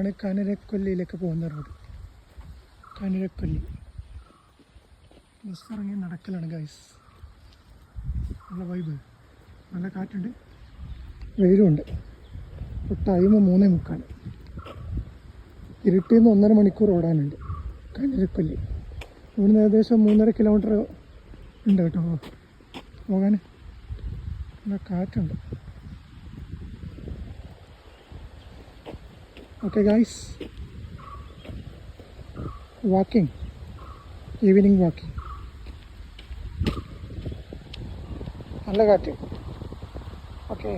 ആണ് കാഞ്ഞിരക്കൊല്ലിയിലേക്ക് പോകുന്ന road. Kanjirakolly bus ഇറങ്ങി നടക്കലാണ് ഗൈസ്. നല്ല വൈബ്, നല്ല കാറ്റുണ്ട്, വെയിലുണ്ട്. ഇപ്പോൾ ടൈം 3:45. ഇരുട്ടിയിൽ നിന്ന് 1.5 മണിക്കൂർ ഓടാനുണ്ട് കാഞ്ഞിരക്കൊല്ലി. ഇവിടുന്ന് ഏകദേശം 3.5 കിലോമീറ്റർ ഉണ്ട് കേട്ടോ പോകാൻ. നല്ല കാറ്റുണ്ട്. Okay guys, walking, evening walking. നല്ല കാറ്റ്. ഓക്കെ,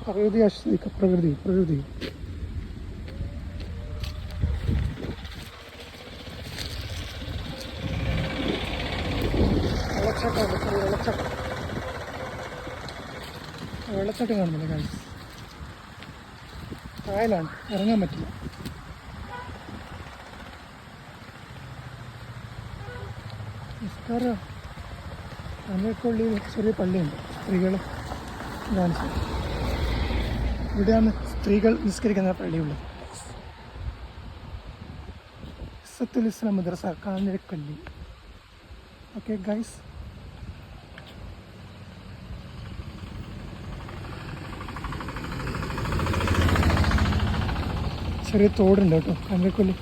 പ്രകൃതി ആസ്വദിക്കുക. പ്രകൃതി വെള്ളച്ചാട്ടം കാണുന്നില്ല ഗൈസ്. കായലാണ്, ഇറങ്ങാൻ പറ്റില്ല. നിസ്കാരം കാഞ്ഞിരക്കൊല്ലിയിൽ ചെറിയ പള്ളിയുണ്ട്, സ്ത്രീകൾ കാണിച്ചു. ഇവിടെയാണ് സ്ത്രീകൾ നിസ്കരിക്കുന്ന പള്ളിയുള്ളത്. ഇസ്സത്തുൽ ഇസ്ലാം മദ്രസ കാഞ്ഞിരക്കൊല്ലി. ഓക്കെ ഗൈസ്, ചെറിയ തോടുണ്ട് കേട്ടോ കാഞ്ഞിരക്കൊല്ലി,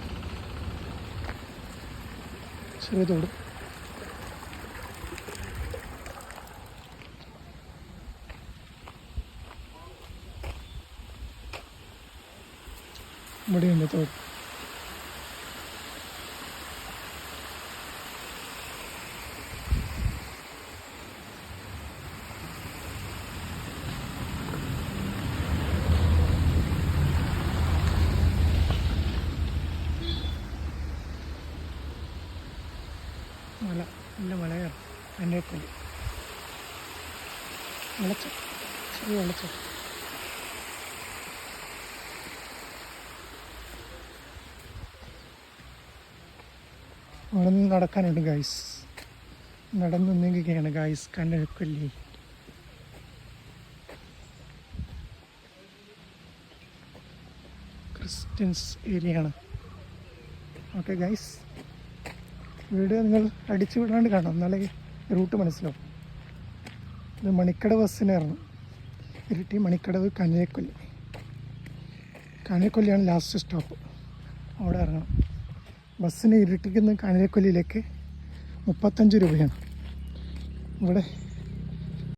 ചെറിയ തോട്. ഇവിടെയുണ്ട് തോട്. മല, നല്ല മലയാണ് കാഞ്ഞിരക്കൊല്ലി. വെള്ളച്ചാട്ടം, ചെറിയ വെള്ളച്ചാട്ടം. അവിടെ നിന്ന് നടക്കാനുണ്ട് ഗൈസ്. നടന്നു നീങ്ങുകയാണ് ഗൈസ് കാഞ്ഞിരക്കൊല്ലി. ക്രിസ്ത്യൻസ് ഏരിയയാണ്. ഓക്കെ ഗൈസ്, വീഡിയോ നിങ്ങൾ അടിച്ചു വിടാണ്ട് കാണാം, എന്നാലേ റൂട്ട് മനസ്സിലാവും. ഇത് മണിക്കടവ് ബസ്സിന് ഇറങ്ങും. ഇരിട്ടി, മണിക്കടവ്, കാഞ്ഞിരക്കൊല്ലി. കാഞ്ഞിരക്കൊല്ലിയാണ് ലാസ്റ്റ് സ്റ്റോപ്പ്. അവിടെ ഇറങ്ങണം. ബസ്സിന് ഇരിട്ടിക്കുന്ന കാഞ്ഞിരക്കൊല്ലിയിലേക്ക് 35 രൂപയാണ്. ഇവിടെ